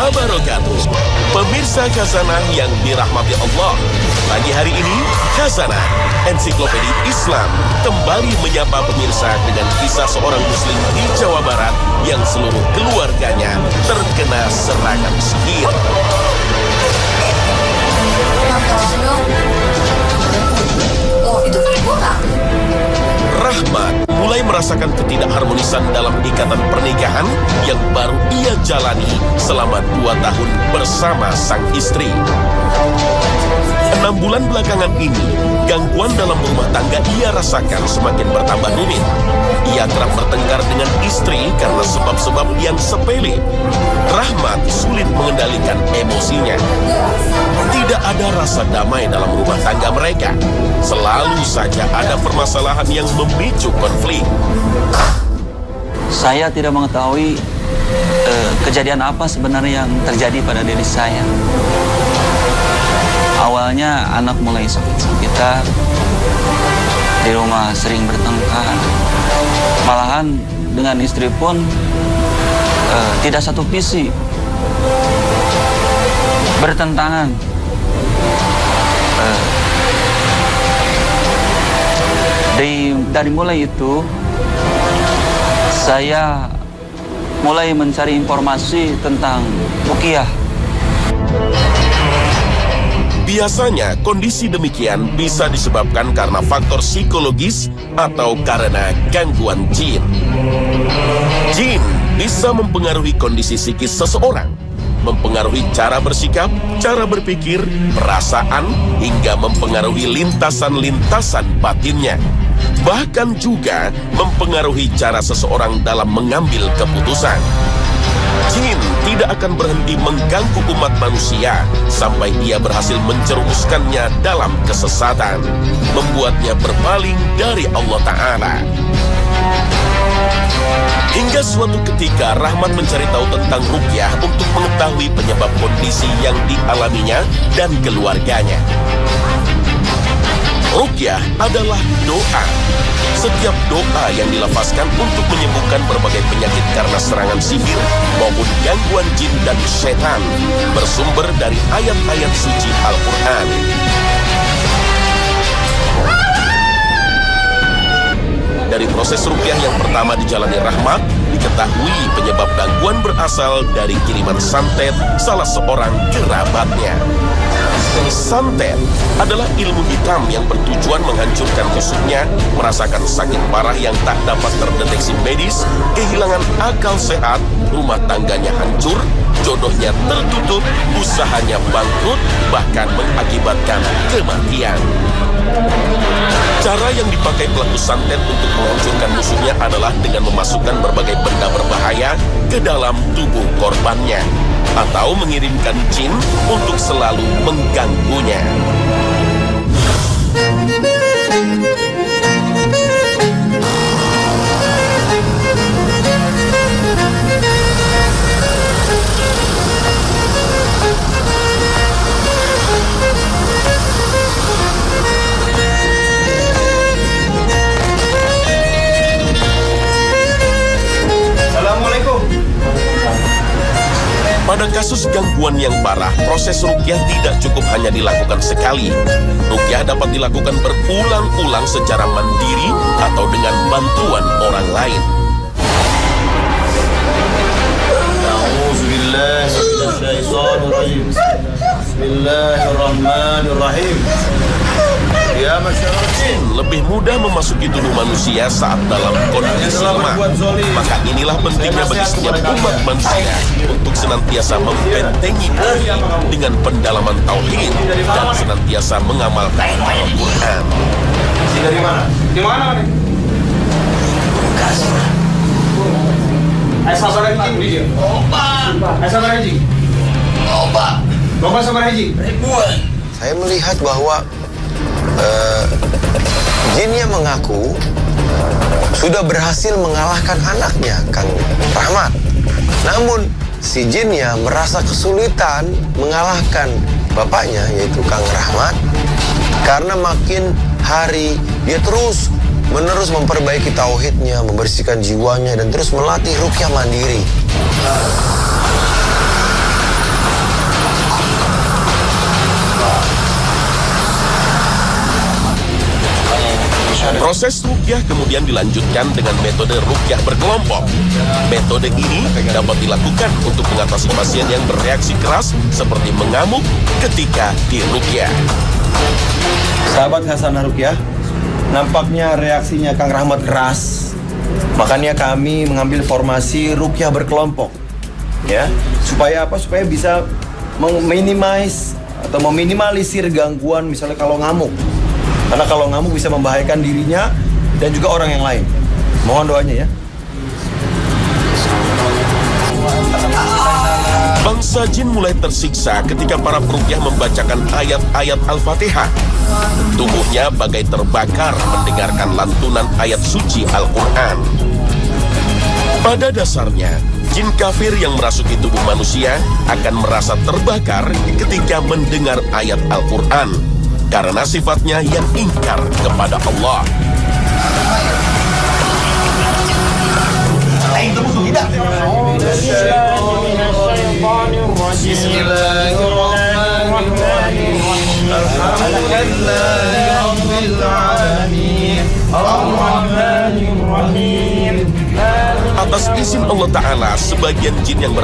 wabarakatuh. Pemirsa Khazanah yang dirahmati Allah, pagi hari ini Khazanah Ensiklopedia Islam kembali menyapa pemirsa dengan kisah seorang muslim di Jawa Barat yang seluruh keluarganya terkena serangan sihir. Rahmat mulai merasakan ketidakharmonisan dalam ikatan pernikahan yang baru ia jalani selama 2 tahun bersama sang istri. 6 bulan belakangan ini, gangguan dalam rumah tangga ia rasakan semakin bertambah rumit. Ia kerap bertengkar dengan istri karena sebab-sebab yang sepele. Rahmat sulit mengendalikan emosinya. Tidak ada rasa damai dalam rumah tangga mereka. Selalu saja ada permasalahan yang memicu konflik. Saya tidak mengetahui kejadian apa sebenarnya yang terjadi pada diri saya. Awalnya anak mulai sakit-sakitan, di rumah sering bertengkar. Malahan dengan istri pun tidak satu visi, bertentangan. Dari mulai itu, saya mulai mencari informasi tentang ruqyah. Biasanya kondisi demikian bisa disebabkan karena faktor psikologis atau karena gangguan jin. Jin bisa mempengaruhi kondisi psikis seseorang, mempengaruhi cara bersikap, cara berpikir, perasaan, hingga mempengaruhi lintasan-lintasan batinnya. Bahkan juga mempengaruhi cara seseorang dalam mengambil keputusan. Jin tidak akan berhenti mengganggu umat manusia sampai ia berhasil menjerumuskannya dalam kesesatan, membuatnya berpaling dari Allah Ta'ala. Hingga suatu ketika Rahmat mencari tahu tentang ruqyah untuk mengetahui penyebab kondisi yang dialaminya dan keluarganya. Ruqyah adalah doa. Setiap doa yang dilafazkan untuk menyembuhkan berbagai penyakit karena serangan sihir maupun gangguan jin dan setan bersumber dari ayat-ayat suci Al-Quran. Dari proses ruqyah yang pertama dijalani Rahmat, diketahui penyebab gangguan berasal dari kiriman santet salah seorang kerabatnya. Santet adalah ilmu hitam yang bertujuan menghancurkan musuhnya, merasakan sakit parah yang tak dapat terdeteksi medis, kehilangan akal sehat, rumah tangganya hancur, jodohnya tertutup, usahanya bangkrut, bahkan mengakibatkan kematian. Cara yang dipakai pelaku santet untuk menghancurkan musuhnya adalah dengan memasukkan berbagai benda berbahaya ke dalam tubuh korbannya, atau mengirimkan jin untuk selalu mengganggunya. Pada kasus gangguan yang parah, proses ruqyah tidak cukup hanya dilakukan sekali. Ruqyah dapat dilakukan berulang-ulang secara mandiri atau dengan bantuan orang lain. Bismillahirrahmanirrahim. Ya masyarakat, lebih mudah memasuki tubuh manusia saat dalam kondisi lemah. Maka inilah pentingnya bagi setiap umat manusia untuk senantiasa membentengi diri dengan pendalaman tauhid dan senantiasa mengamalkan Al-Quran. Dari mana? Di mana nih? Bekasi. Asal saudara Haji di dia. Opa. Asal saudara Haji. Opa. Bapak saudara Haji. Ribuan. Saya melihat bahwa jinnya mengaku sudah berhasil mengalahkan anaknya, Kang Rahmat. Namun si jinnya merasa kesulitan mengalahkan bapaknya, yaitu Kang Rahmat, karena makin hari dia terus menerus memperbaiki tauhidnya, membersihkan jiwanya, dan terus melatih ruqyah mandiri. Proses ruqyah kemudian dilanjutkan dengan metode ruqyah berkelompok. Metode ini dapat dilakukan untuk mengatasi pasien yang bereaksi keras seperti mengamuk ketika diruqyah. Sahabat Hasanah Ruqyah, nampaknya reaksinya Kang Rahmat keras. Makanya kami mengambil formasi ruqyah berkelompok. Ya, supaya apa? Supaya bisa meminimalisir gangguan misalnya kalau ngamuk. Karena kalau ngamuk bisa membahayakan dirinya dan juga orang yang lain. Mohon doanya ya. Bangsa jin mulai tersiksa ketika para peruqyah membacakan ayat-ayat Al-Fatihah. Tubuhnya bagai terbakar mendengarkan lantunan ayat suci Al-Quran. Pada dasarnya, jin kafir yang merasuki tubuh manusia akan merasa terbakar ketika mendengar ayat Al-Quran, karena sifatnya yang ingkar kepada Allah. Atas izin Allah Ta'ala, sebagian jin yang